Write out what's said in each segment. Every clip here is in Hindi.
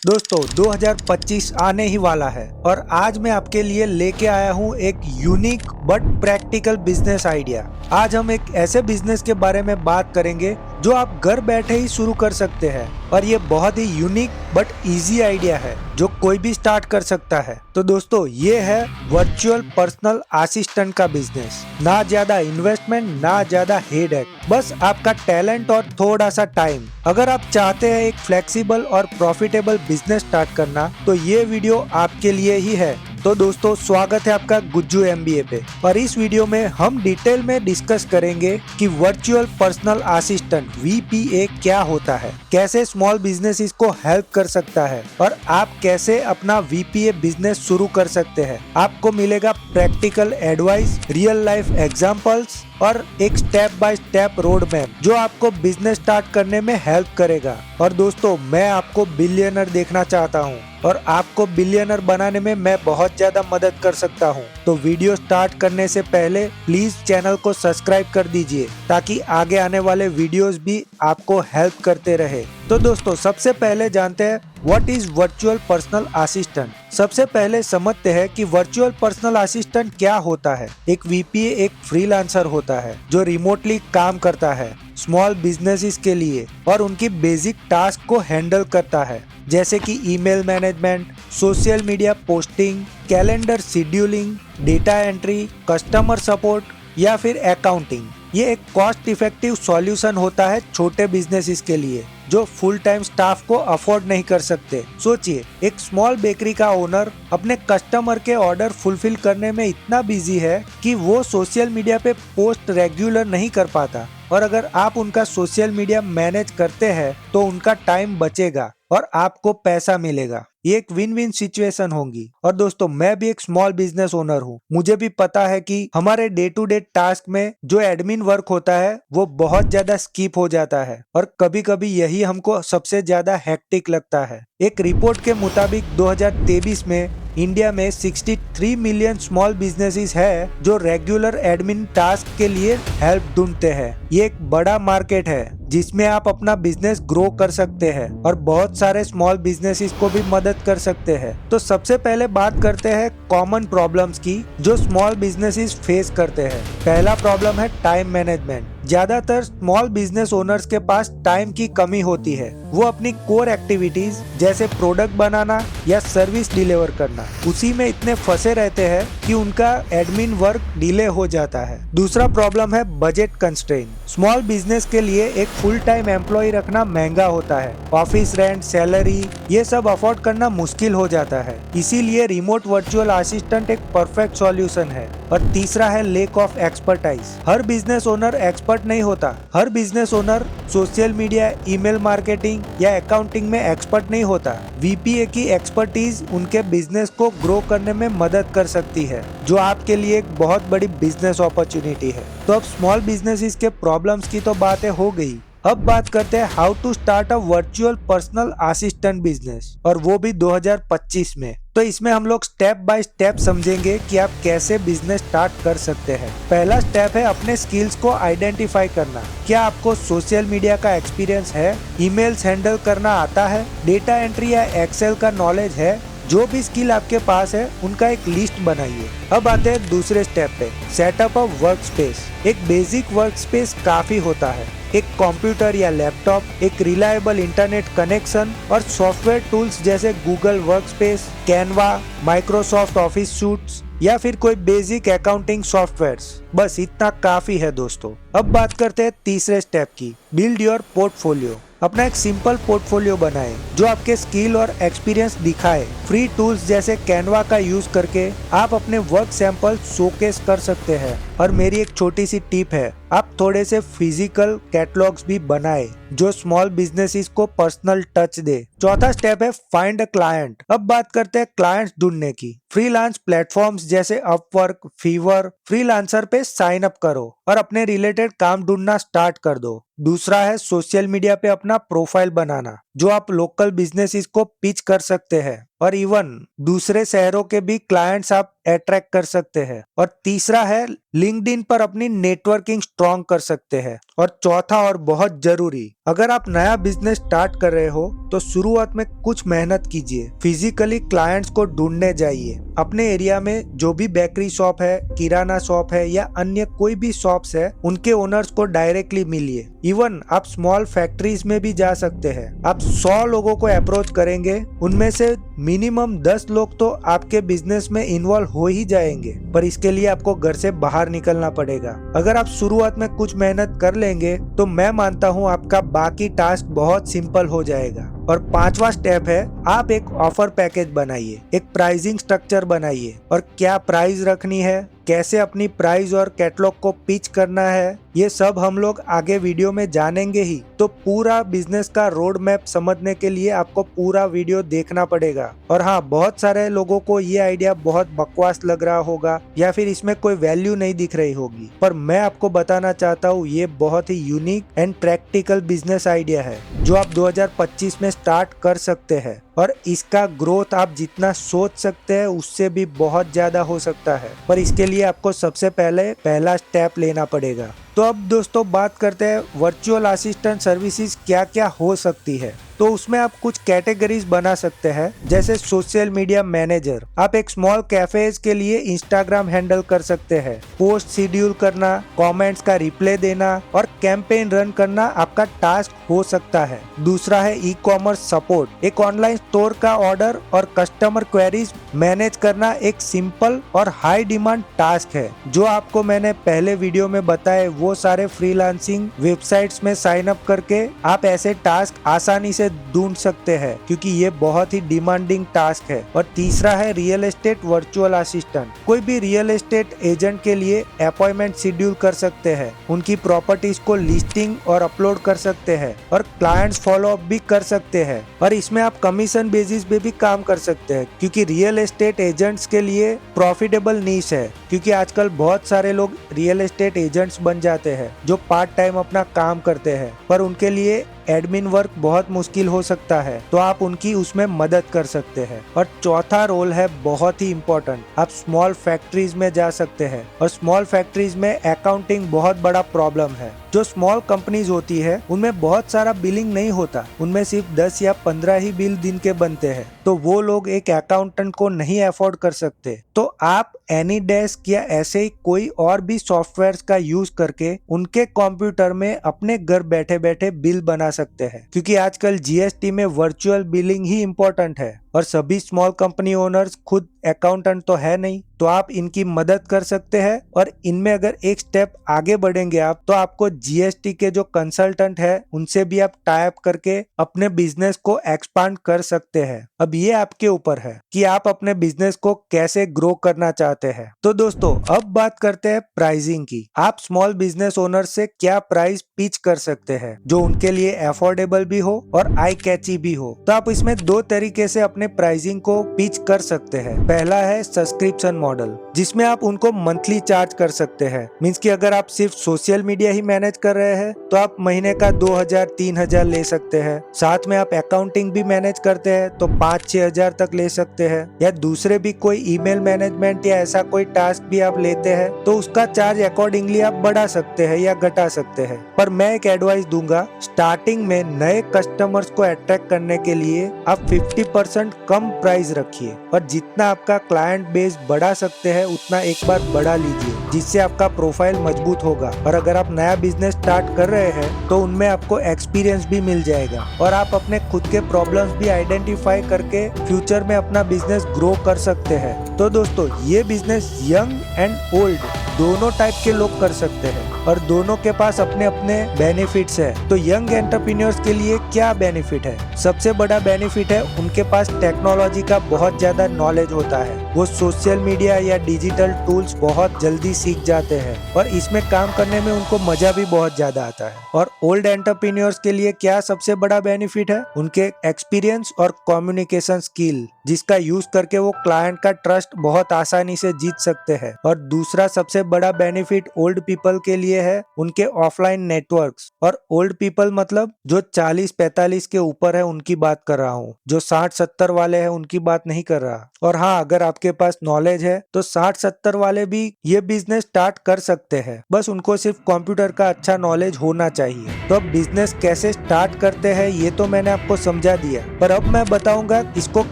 दोस्तों 2025 आने ही वाला है और आज मैं आपके लिए लेके आया हूँ एक unique but practical business idea. आज हम एक ऐसे बिजनेस के बारे में बात करेंगे जो आप घर बैठे ही शुरू कर सकते हैं और ये बहुत ही यूनिक बट इजी आइडिया है जो कोई भी स्टार्ट कर सकता है। तो दोस्तों ये है वर्चुअल पर्सनल असिस्टेंट का बिजनेस। ना ज्यादा इन्वेस्टमेंट, ना ज्यादा हेडेक, बस आपका टैलेंट और थोड़ा सा टाइम। अगर आप चाहते हैं एक फ्लेक्सिबल और प्रॉफिटेबल बिजनेस स्टार्ट करना तो ये वीडियो आपके लिए ही है। तो दोस्तों स्वागत है आपका गुज्जू एमबीए पे और इस वीडियो में हम डिटेल में डिस्कस करेंगे कि वर्चुअल पर्सनल असिस्टेंट वीपीए क्या होता है, कैसे स्मॉल बिजनेसेस को हेल्प कर सकता है और आप कैसे अपना वीपीए बिजनेस शुरू कर सकते हैं। आपको मिलेगा practical advice, real life examples और एक step by step road map जो आपको बिजनेस स्टार्ट करने में हेल्प करेगा। और दोस्तों मैं आपको बिलियनर देखना चाहता हूँ और आपको बिलियनर बनाने में मैं बहुत ज्यादा मदद कर सकता हूँ। तो वीडियो स्टार्ट करने से पहले प्लीज चैनल को सब्सक्राइब कर दीजिए ताकि आगे आने वाले वीडियोस भी आपको हेल्प करते रहे। तो दोस्तों सबसे पहले जानते हैं what is virtual personal assistant. सबसे पहले समझते हैं कि वर्चुअल पर्सनल असिस्टेंट क्या होता है। एक वीपीए एक फ्रीलांसर होता है जो रिमोटली काम करता है स्मॉल बिजनेसेस के लिए और उनकी बेसिक टास्क को हैंडल करता है, जैसे कि email management, social media posting, calendar scheduling, data entry, customer support या फिर अकाउंटिंग। ये एक कॉस्ट इफेक्टिव सॉल्यूशन होता है छोटे बिजनेसेस के लिए जो फुल टाइम स्टाफ को अफोर्ड नहीं कर सकते। सोचिए एक स्मॉल बेकरी का ओनर अपने कस्टमर के ऑर्डर फुलफिल करने में इतना बिजी है कि वो सोशल मीडिया पे पोस्ट रेगुलर नहीं कर पाता, और अगर आप उनका सोशल मीडिया मैनेज करते हैं तो उनका टाइम बचेगा और आपको पैसा मिलेगा। ये एक विन विन सिचुएशन होगी। और दोस्तों मैं भी एक स्मॉल बिजनेस ओनर हूँ, मुझे भी पता है कि हमारे डे टू डे टास्क में जो एडमिन वर्क होता है वो बहुत ज्यादा स्किप हो जाता है और कभी कभी यही हमको सबसे ज्यादा हेक्टिक लगता है। एक रिपोर्ट के मुताबिक 2023 में इंडिया में 63 मिलियन स्मॉल बिजनेसेस है जो रेगुलर एडमिन टास्क के लिए हेल्प ढूंढते हैं। ये एक बड़ा मार्केट है जिसमें आप अपना बिजनेस ग्रो कर सकते हैं और बहुत सारे स्मॉल बिजनेसेस को भी मदद कर सकते हैं। तो सबसे पहले बात करते हैं कॉमन प्रॉब्लम्स की जो स्मॉल बिजनेसेस फेस करते हैं। पहला प्रॉब्लम है टाइम मैनेजमेंट। ज्यादातर स्मॉल बिजनेस ओनर्स के पास टाइम की कमी होती है। वो अपनी कोर एक्टिविटीज जैसे प्रोडक्ट बनाना या सर्विस डिलीवर करना उसी में इतने फंसे रहते हैं कि उनका एडमिन वर्क डिले हो जाता है। दूसरा प्रॉब्लम है बजट कंस्ट्रेंट। स्मॉल बिजनेस के लिए एक फुल टाइम एम्प्लॉय रखना महंगा होता है। ऑफिस रेंट, सैलरी, ये सब अफोर्ड करना मुश्किल हो जाता है। इसीलिए रिमोट वर्चुअल असिस्टेंट एक परफेक्ट सॉल्यूशन है। और तीसरा है लेक ऑफ एक्सपर्टाइज। हर बिजनेस ओनर एक्सपर्ट नहीं होता। हर business owner social media, email marketing या अकाउंटिंग में एक्सपर्ट नहीं होता। वीपीए की एक्सपर्टीज उनके बिजनेस को ग्रो करने में मदद कर सकती है, जो आपके लिए एक बहुत बड़ी बिजनेस अपॉर्चुनिटी है। तो अब स्मॉल बिजनेसेस के प्रॉब्लम्स की तो बातें हो गई, अब बात करते हैं how to start a virtual personal assistant business, और वो भी 2025 में। तो इसमें हम लोग स्टेप बाय स्टेप समझेंगे कि आप कैसे बिजनेस स्टार्ट कर सकते हैं। पहला स्टेप है अपने स्किल्स को आइडेंटिफाई करना। क्या आपको सोशल मीडिया का एक्सपीरियंस है, ईमेल्स हैंडल करना आता है, डेटा एंट्री या एक्सेल का नॉलेज है? जो भी स्किल आपके पास है उनका एक लिस्ट बनाइए। अब आते हैं दूसरे स्टेप पे, सेटअप अ वर्क स्पेस। एक बेसिक वर्क स्पेस काफी होता है। एक कंप्यूटर या लैपटॉप, एक रिलायबल इंटरनेट कनेक्शन और सॉफ्टवेयर टूल्स जैसे Google workspace, Canva, Microsoft office suits या फिर कोई बेसिक अकाउंटिंग सॉफ्टवेयर्स, बस इतना काफी है दोस्तों। अब बात करते हैं तीसरे स्टेप की, बिल्ड योर पोर्टफोलियो। अपना एक सिंपल पोर्टफोलियो बनाएं जो आपके स्किल और एक्सपीरियंस दिखाए। फ्री टूल्स जैसे कैनवा का यूज करके आप अपने वर्क सैंपल शोकेस कर सकते हैं। और मेरी एक छोटी सी टिप है, आप थोड़े से फिजिकल कैटलॉग्स भी बनाए जो स्मॉल बिजनेसेस को पर्सनल टच दे। चौथा स्टेप है फाइंड अ क्लाइंट। अब बात करते हैं क्लाइंट्स ढूंढने की। फ्रीलांस प्लेटफॉर्म्स जैसे अपवर्क, फीवर, फ्रीलांसर पे साइन अप करो और अपने रिलेटेड काम ढूंढना स्टार्ट कर दो। दूसरा है सोशल मीडिया पे अपना प्रोफाइल बनाना जो आप लोकल बिजनेसेस को पिच कर सकते हैं। और इवन दूसरे शहरों के भी क्लाइंट्स आप अट्रैक्ट कर सकते हैं। और तीसरा है लिंक्डइन पर अपनी नेटवर्किंग स्ट्रॉन्ग कर सकते हैं। और चौथा और बहुत जरूरी, अगर आप नया बिजनेस स्टार्ट कर रहे हो तो शुरुआत में कुछ मेहनत कीजिए, फिजिकली क्लाइंट्स को ढूंढने जाइए। अपने एरिया में जो भी बेकरी शॉप है, किराना शॉप है या अन्य कोई भी शॉप्स है, उनके ओनर्स को डायरेक्टली मिलिए। इवन आप स्मॉल फैक्ट्रीज में भी जा सकते हैं। आप 100 लोगों को अप्रोच करेंगे, उनमें से मिनिमम 10 लोग तो आपके बिजनेस में इन्वॉल्व हो ही जाएंगे, पर इसके लिए आपको घर से बाहर निकलना पड़ेगा। अगर आप शुरुआत में कुछ मेहनत कर लेंगे तो मैं मानता हूँ आपका बाकी टास्क बहुत सिंपल हो जाएगा। और पांचवा स्टेप है, आप एक ऑफर पैकेज बनाइए, एक प्राइसिंग स्ट्रक्चर बनाइए और क्या प्राइस रखनी है, कैसे अपनी प्राइस और कैटलॉग को पिच करना है, ये सब हम लोग आगे वीडियो में जानेंगे ही। तो पूरा बिजनेस का रोड मैप समझने के लिए आपको पूरा वीडियो देखना पड़ेगा। और हाँ, बहुत सारे लोगों को ये आइडिया बहुत बकवास लग रहा होगा या फिर इसमें कोई वैल्यू नहीं दिख रही होगी, पर मैं आपको बताना चाहता हूँ ये बहुत ही unique and practical business idea है जो आप 2025 में स्टार्ट कर सकते हैं। और इसका ग्रोथ आप जितना सोच सकते हैं उससे भी बहुत ज्यादा हो सकता है, पर इसके लिए आपको सबसे पहले पहला स्टेप लेना पड़ेगा। तो अब दोस्तों बात करते हैं वर्चुअल असिस्टेंट सर्विसेज क्या क्या हो सकती है। तो उसमें आप कुछ कैटेगरीज बना सकते हैं, जैसे सोशल मीडिया मैनेजर। आप एक स्मॉल कैफेज के लिए इंस्टाग्राम हैंडल कर सकते हैं, पोस्ट शेड्यूल करना, कमेंट्स का रिप्लाई देना और कैंपेन रन करना आपका टास्क हो सकता है। दूसरा है ई कॉमर्स सपोर्ट। एक ऑनलाइन स्टोर का ऑर्डर और कस्टमर क्वेरीज मैनेज करना एक सिंपल और हाई डिमांड टास्क है, जो आपको मैंने पहले वीडियो में बताए वो सारे फ्रीलांसिंग वेबसाइट्स में साइन अप करके आप ऐसे टास्क आसानी से ढूंढ सकते हैं, क्योंकि ये बहुत ही डिमांडिंग टास्क है। और तीसरा है रियल एस्टेट वर्चुअल असिस्टेंट। कोई भी रियल एस्टेट एजेंट के लिए अपॉइंटमेंट शेड्यूल कर सकते हैं, उनकी प्रॉपर्टीज को लिस्टिंग और अपलोड कर सकते हैं और क्लाइंट्स फॉलो अप भी कर सकते हैं। और इसमें आप कमीशन बेसिस पे भी काम कर सकते हैं, क्योंकि रियल एस्टेट एजेंट्स के लिए प्रॉफिटेबल नीश है, क्योंकि आजकल बहुत सारे लोग रियल एस्टेट एजेंट्स बन जाते हैं जो पार्ट टाइम अपना काम करते हैं, पर उनके लिए एडमिन वर्क बहुत मुश्किल हो सकता है, तो आप उनकी उसमें मदद कर सकते हैं। और चौथा रोल है बहुत ही इम्पोर्टेंट, आप स्मॉल फैक्ट्रीज में जा सकते हैं। और स्मॉल फैक्ट्रीज में अकाउंटिंग बहुत बड़ा प्रॉब्लम है। जो स्मॉल कंपनीज होती है उनमें बहुत सारा बिलिंग नहीं होता, उनमें सिर्फ 10 या 15 ही बिल दिन के बनते हैं, तो वो लोग एक अकाउंटेंट को नहीं अफोर्ड कर सकते। तो आप एनीडेस्क या ऐसे ही कोई और भी सॉफ्टवेयर का यूज करके उनके कंप्यूटर में अपने घर बैठे बैठे बिल बना सकते हैं, क्योंकि आजकल जीएसटी में वर्चुअल बिलिंग ही इम्पोर्टेंट है और सभी स्मॉल कंपनी ओनर्स खुद अकाउंटेंट तो है नहीं, तो आप इनकी मदद कर सकते हैं। और इनमें अगर एक स्टेप आगे बढ़ेंगे आप, तो आपको जीएसटी के जो कंसल्टेंट है उनसे भी आप टाई अप करके अपने बिजनेस को एक्सपांड कर सकते हैं। अब ये आपके ऊपर है कि आप अपने बिजनेस को कैसे ग्रो करना चाहते हैं। तो दोस्तों अब बात करते हैं प्राइसिंग की। आप स्मॉल बिजनेस ओनर से क्या प्राइस पिच कर सकते हैं जो उनके लिए अफोर्डेबल भी हो और आई कैची भी हो। तो आप इसमें दो तरीके से अपने प्राइसिंग को पिच कर सकते हैं। पहला है सब्सक्रिप्शन मॉडल, जिसमें आप उनको मंथली चार्ज कर सकते हैं। मींस कि अगर आप सिर्फ सोशल मीडिया ही मैनेज कर रहे हैं तो आप महीने का 2000-3000 ले सकते हैं। साथ में आप अकाउंटिंग भी मैनेज करते हैं तो 5-6 हजार तक ले सकते हैं। या दूसरे भी कोई ईमेल मैनेजमेंट या ऐसा कोई टास्क भी आप लेते हैं तो उसका चार्ज अकॉर्डिंगली आप बढ़ा सकते हैं या घटा सकते हैं। पर मैं एक एडवाइस दूंगा, स्टार्टिंग में नए कस्टमर्स को अट्रैक्ट करने के लिए आप 50% कम प्राइस रखिए और जितना आपका क्लाइंट बेस बढ़ा सकते हैं उतना एक बार बढ़ा लीजिए, जिससे आपका प्रोफाइल मजबूत होगा। और अगर आप नया बिजनेस स्टार्ट कर रहे हैं तो उनमें आपको एक्सपीरियंस भी मिल जाएगा और आप अपने खुद के प्रॉब्लम्स भी आइडेंटिफाई करके फ्यूचर में अपना बिजनेस ग्रो कर सकते हैं। तो दोस्तों ये बिजनेस यंग एंड ओल्ड दोनों टाइप के लोग कर सकते हैं और दोनों के पास अपने अपने बेनिफिट्स है। तो यंग एंटरप्रेन्योर्स के लिए क्या बेनिफिट है? सबसे बड़ा बेनिफिट है उनके पास टेक्नोलॉजी का बहुत ज्यादा नॉलेज होता है। वो सोशल मीडिया या डिजिटल टूल्स बहुत जल्दी सीख जाते हैं और इसमें काम करने में उनको मजा भी बहुत ज्यादा आता है। और ओल्ड एंटरप्रेन्योर्स के लिए क्या सबसे बड़ा बेनिफिट है? उनके एक्सपीरियंस और कम्युनिकेशन स्किल, जिसका यूज करके वो क्लाइंट का ट्रस्ट बहुत आसानी से जीत सकते हैं। और दूसरा सबसे बड़ा बेनिफिट ओल्ड पीपल के लिए है उनके ऑफलाइन नेटवर्क्स। और ओल्ड पीपल मतलब जो 40-45 के ऊपर है उनकी बात कर रहा हूँ, जो 60-70 वाले हैं उनकी बात नहीं कर रहा। और हाँ, अगर आपके पास नॉलेज है तो 60-70 वाले भी ये बिजनेस स्टार्ट कर सकते हैं, बस उनको सिर्फ कंप्यूटर का अच्छा नॉलेज होना चाहिए। तो अब बिजनेस कैसे स्टार्ट करते हैं ये तो मैंने आपको समझा दिया, पर अब मैं बताऊंगा इसको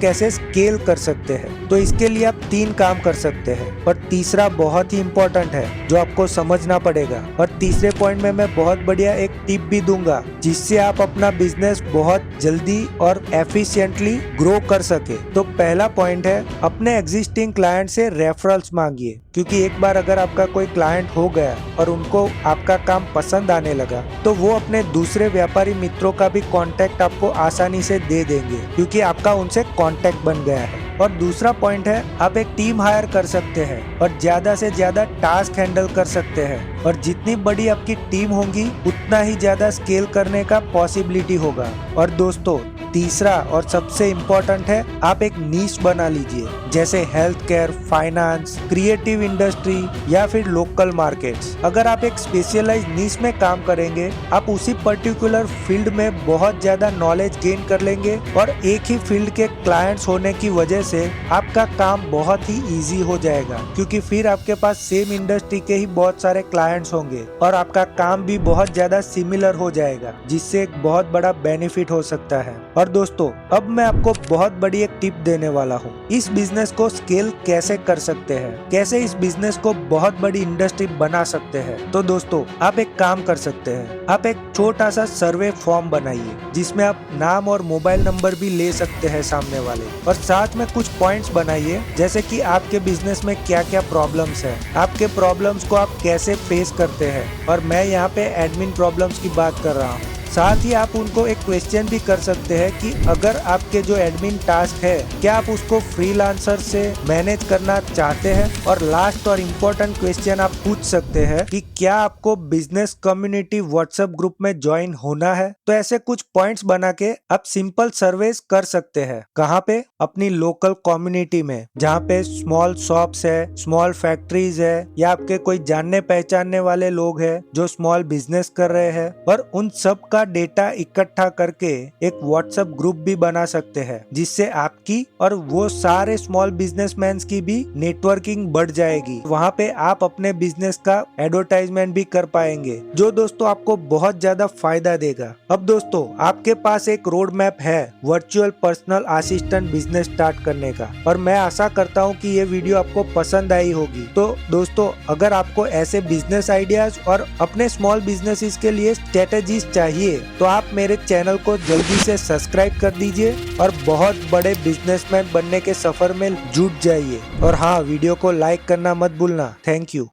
कैसे स्केल कर सकते हैं। तो इसके लिए आप 3 काम कर सकते हैं, पर तीसरा बहुत ही इम्पोर्टेंट है जो आपको समझना पड़ेगा। और तीसरे पॉइंट में मैं बहुत बढ़िया एक टिप भी दूंगा जिससे आप अपना बिजनेस बहुत जल्दी और एफिशिएंटली ग्रो कर सके। तो पहला पॉइंट है अपने एग्जिस्टिंग क्लाइंट से रेफरल्स मांगिए, क्योंकि एक बार अगर आपका कोई क्लाइंट हो गया और उनको आपका काम पसंद आने लगा तो वो अपने दूसरे व्यापारी मित्रों का भी कांटेक्ट आपको आसानी से दे देंगे, क्योंकि आपका उनसे कांटेक्ट बन गया है। और दूसरा पॉइंट है आप एक टीम हायर कर सकते हैं और ज्यादा से ज्यादा टास्क हैंडल कर सकते हैं। और जितनी बड़ी आपकी टीम होगी उतना ही ज्यादा स्केल करने का पॉसिबिलिटी होगा। और दोस्तों तीसरा और सबसे इम्पोर्टेंट है आप एक नीश बना लीजिए, जैसे health care, finance, creative industry या फिर लोकल मार्केट्स। अगर आप एक स्पेशलाइज्ड नीश में काम करेंगे आप उसी पर्टिकुलर फील्ड में बहुत ज्यादा नॉलेज गेन कर लेंगे और एक ही फील्ड के क्लाइंट्स होने की वजह से आपका काम बहुत ही इजी हो जाएगा, क्योंकि फिर आपके पास सेम इंडस्ट्री के ही बहुत सारे क्लाइंट्स होंगे और आपका काम भी बहुत ज्यादा सिमिलर हो जाएगा, जिससे एक बहुत बड़ा बेनिफिट हो सकता है। और दोस्तों अब मैं आपको बहुत बड़ी एक टिप देने वाला हूँ, इस बिजनेस को स्केल कैसे कर सकते हैं, कैसे इस बिजनेस को बहुत बड़ी इंडस्ट्री बना सकते हैं। तो दोस्तों आप एक काम कर सकते हैं, आप एक छोटा सा सर्वे फॉर्म बनाइए जिसमें आप नाम और मोबाइल नंबर भी ले सकते हैं सामने वाले, और साथ में कुछ पॉइंट्स बनाइए जैसे कि आपके बिजनेस में क्या क्या प्रॉब्लम्स है, आपके प्रॉब्लम्स को आप कैसे फेस करते हैं। और मैं यहाँ पे एडमिन प्रॉब्लम्स की बात कर रहा हूँ। साथ ही आप उनको एक क्वेश्चन भी कर सकते हैं कि अगर आपके जो एडमिन टास्क है क्या आप उसको फ्रीलांसर से मैनेज करना चाहते हैं। और लास्ट और इम्पोर्टेंट क्वेश्चन आप पूछ सकते हैं कि क्या आपको बिजनेस कम्युनिटी व्हाट्सएप ग्रुप में ज्वाइन होना है। तो ऐसे कुछ पॉइंट्स बना के आप सिंपल सर्वेस कर सकते हैं। कहाँ पे? अपनी लोकल कम्युनिटी में, जहाँ पे स्मॉल शॉप्स है, स्मॉल फैक्ट्रीज है, या आपके कोई जानने पहचानने वाले लोग हैं जो स्मॉल बिजनेस कर रहे हैं। और उन सब का डेटा इकट्ठा करके एक व्हाट्सएप ग्रुप भी बना सकते हैं, जिससे आपकी और वो सारे स्मॉल बिजनेसमैन की भी नेटवर्किंग बढ़ जाएगी। वहाँ पे आप अपने बिजनेस का एडवर्टाइजमेंट भी कर पाएंगे, जो दोस्तों आपको बहुत ज्यादा फायदा देगा। अब दोस्तों आपके पास एक रोड मैप है virtual personal assistant business start करने का, और मैं आशा करता हूँ कि ये वीडियो आपको पसंद आई होगी। तो दोस्तों अगर आपको ऐसे बिजनेस आइडियाज और अपने स्मॉल बिजनेसेस के लिए स्ट्रेटेजीज चाहिए तो आप मेरे चैनल को जल्दी से सब्सक्राइब कर दीजिए और बहुत बड़े बिजनेसमैन बनने के सफर में जुट जाइए। और हाँ, वीडियो को लाइक करना मत भूलना। Thank you.